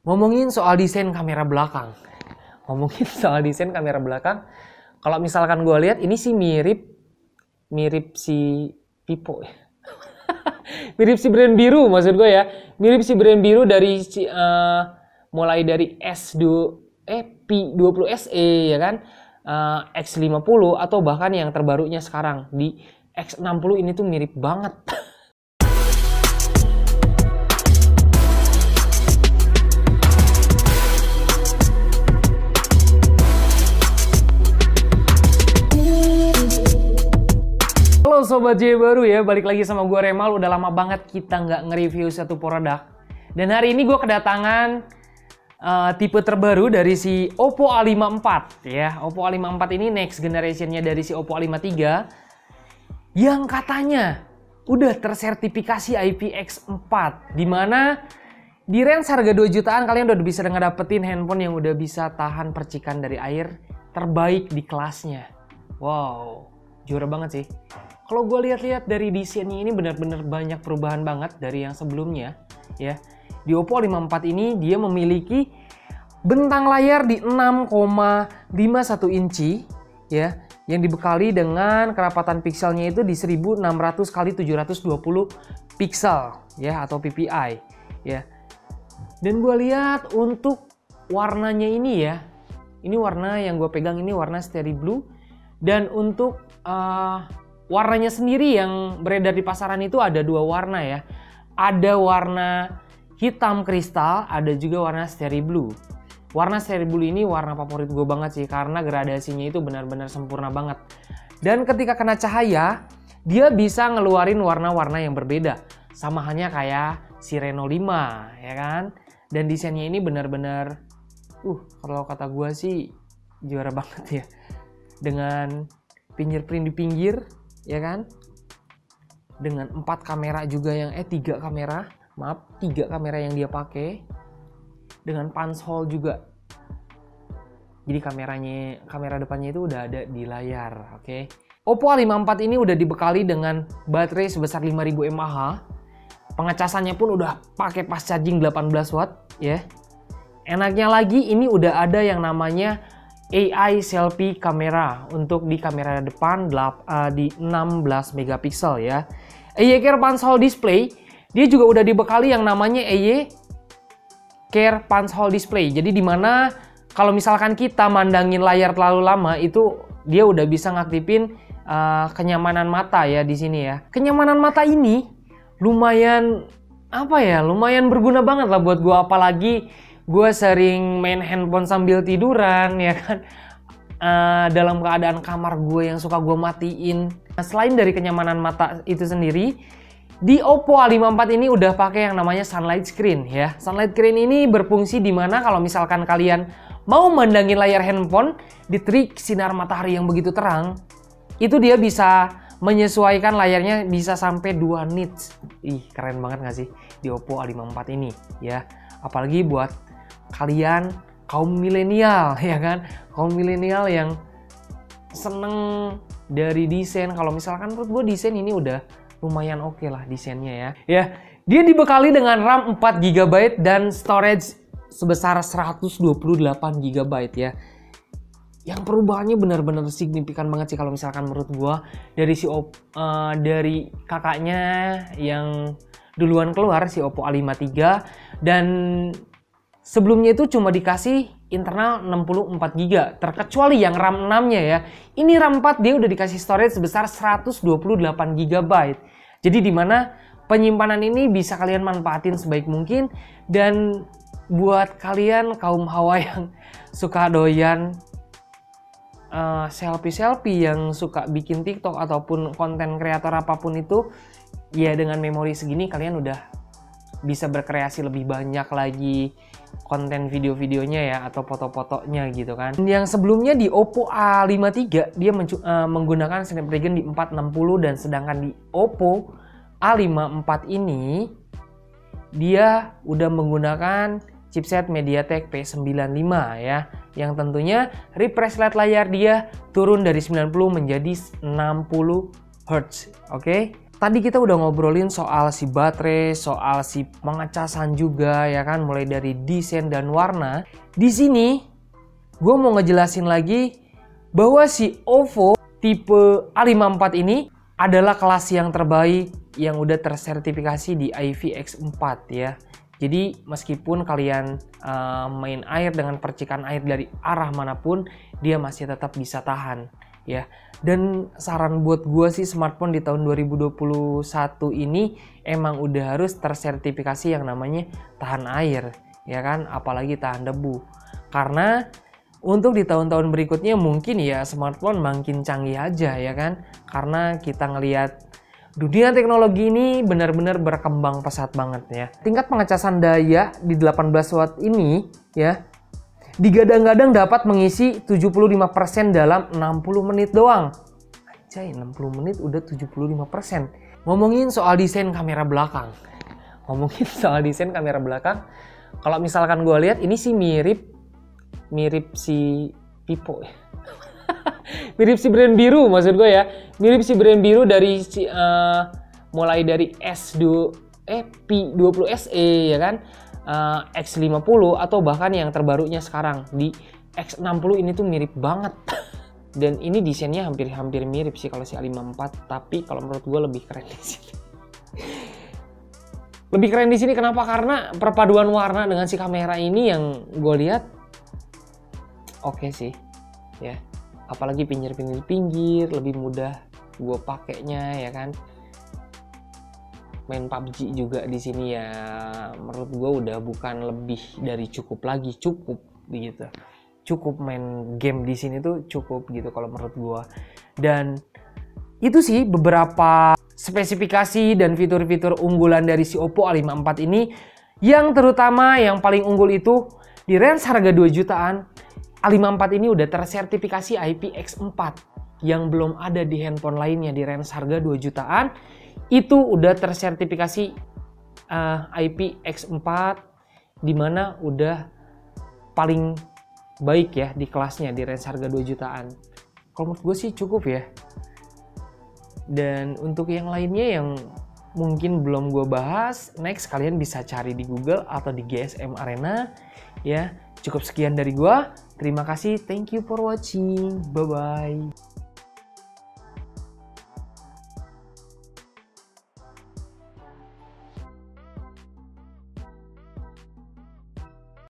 Ngomongin soal desain kamera belakang. Ngomongin soal desain kamera belakang. Kalau misalkan gue lihat ini sih mirip si Vivo ya. Mirip si brand biru maksud gue ya. Mirip si brand biru dari mulai dari P20 SE ya kan. X50 atau bahkan yang terbarunya sekarang di X60 ini tuh mirip banget. Halo Sobat J baru ya, balik lagi sama gue Remal. Udah lama banget kita nggak nge-review satu produk. Dan hari ini gue kedatangan tipe terbaru dari si Oppo A54 ya. Oppo A54 ini next generationnya dari si Oppo A53 yang katanya udah tersertifikasi IPX4, dimana di range harga 2 jutaan kalian udah bisa ngedapetin handphone yang udah bisa tahan percikan dari air terbaik di kelasnya. Wow, juara banget sih. Kalau gue lihat-lihat dari desainnya ini benar-benar banyak perubahan banget dari yang sebelumnya ya. Di Oppo A54 ini dia memiliki bentang layar di 6,51 inci ya, yang dibekali dengan kerapatan pixelnya itu di 1600 x 720 pixel ya, atau ppi ya. Dan gue lihat untuk warnanya ini ya, ini warna yang gue pegang ini warna Starry Blue. Dan untuk warnanya sendiri yang beredar di pasaran itu ada dua warna ya. Ada warna hitam kristal, ada juga warna Starry Blue. Warna Starry Blue ini warna favorit gue banget sih, karena gradasinya itu benar-benar sempurna banget. Dan ketika kena cahaya, dia bisa ngeluarin warna-warna yang berbeda. Sama halnya kayak si Reno 5 ya kan. Dan desainnya ini benar-benar kalau kata gue sih juara banget ya. Dengan fingerprint di pinggir ya kan, dengan 3 kamera yang dia pakai, dengan punch hole juga. Jadi kamera depannya itu udah ada di layar, oke. Oppo A54 ini udah dibekali dengan baterai sebesar 5000 mAh. Pengecasannya pun udah pakai fast charging 18 watt ya. Enaknya lagi ini udah ada yang namanya AI selfie kamera untuk di kamera depan di 16 megapiksel ya. AI Care Punch Hole Display dia juga udah dibekali yang namanya AI Care Punch Hole Display. Jadi dimana kalau misalkan kita mandangin layar terlalu lama itu dia udah bisa ngaktifin kenyamanan mata ya di sini ya. Kenyamanan mata ini lumayan lumayan berguna banget lah buat gua, apalagi gue sering main handphone sambil tiduran ya kan, dalam keadaan kamar gue yang suka gue matiin. Selain dari kenyamanan mata itu sendiri, di Oppo A54 ini udah pakai yang namanya sunlight screen ya. Sunlight screen ini berfungsi dimana kalau misalkan kalian mau mandangin layar handphone di terik sinar matahari yang begitu terang, itu dia bisa menyesuaikan layarnya bisa sampai 2 nits. Ih, keren banget gak sih di Oppo A54 ini ya. Apalagi buat kalian kaum milenial ya kan, kaum milenial yang seneng dari desain. Kalau misalkan menurut gue desain ini udah lumayan oke lah desainnya ya. Dia dibekali dengan RAM 4 GB dan storage sebesar 128 GB ya. Yang perubahannya benar-benar signifikan banget sih kalau misalkan menurut gue dari kakaknya yang duluan keluar si Oppo A53, dan sebelumnya itu cuma dikasih internal 64 GB, terkecuali yang RAM 6-nya ya. Ini RAM 4 dia udah dikasih storage sebesar 128 GB. Jadi dimana penyimpanan ini bisa kalian manfaatin sebaik mungkin. Dan buat kalian kaum hawa yang suka doyan selfie-selfie, yang suka bikin TikTok ataupun konten kreator apapun itu, ya dengan memori segini kalian udah bisa berkreasi lebih banyak lagi konten video-videonya ya, atau foto-fotonya gitu kan. Yang sebelumnya di Oppo A53 dia menggunakan Snapdragon di 460, dan sedangkan di Oppo A54 ini dia udah munggunakan chipset MediaTek P95 ya, yang tentunya refresh rate layar dia turun dari 90 menjadi 60 Hz, oke. Tadi kita udah ngobrolin soal si baterai, soal si pengecasan juga ya kan, mulai dari desain dan warna. Di sini gue mau ngejelasin lagi bahwa si OVO tipe A54 ini adalah kelas yang terbaik yang udah tersertifikasi di IPX4 ya. Jadi meskipun kalian main air dengan percikan air dari arah manapun, dia masih tetap bisa tahan ya. Dan saran buat gue sih, smartphone di tahun 2021 ini emang udah harus tersertifikasi yang namanya tahan air ya kan, apalagi tahan debu. Karena untuk di tahun-tahun berikutnya mungkin ya smartphone makin canggih aja ya kan, karena kita ngelihat dunia teknologi ini benar-benar berkembang pesat banget ya. Tingkat pengecasan daya di 18 watt ini ya digadang-gadang dapat mengisi 75% dalam 60 menit doang. Anjay, 60 menit udah 75%. Ngomongin soal desain kamera belakang. Kalau misalkan gue lihat ini sih mirip si Vivo ya. Mirip si brand biru maksud gue ya. Mirip si brand biru dari mulai dari P20 SE ya kan. X50 atau bahkan yang terbarunya sekarang di X60 ini tuh mirip banget. Dan ini desainnya hampir mirip sih kalau si A54, tapi kalau menurut gue lebih keren di sini. Lebih keren di sini kenapa? Karena perpaduan warna dengan si kamera ini yang gue lihat oke sih ya. Apalagi pinggir lebih mudah gue pakainya ya kan. Main PUBG juga di sini ya, menurut gue udah bukan lebih dari cukup lagi, cukup gitu. Cukup main game di sini tuh cukup gitu kalau menurut gue. Dan itu sih beberapa spesifikasi dan fitur-fitur unggulan dari si Oppo A54 ini. Yang terutama yang paling unggul itu di range harga 2 jutaan, A54 ini udah tersertifikasi IPX4 yang belum ada di handphone lainnya di range harga 2 jutaan. Itu udah tersertifikasi IPX4 dimana udah paling baik ya di kelasnya di range harga 2 jutaan. Kalau menurut gue sih cukup ya. Dan untuk yang lainnya yang mungkin belum gue bahas, next kalian bisa cari di Google atau di GSM Arena ya. Cukup sekian dari gue. Terima kasih, thank you for watching, bye bye.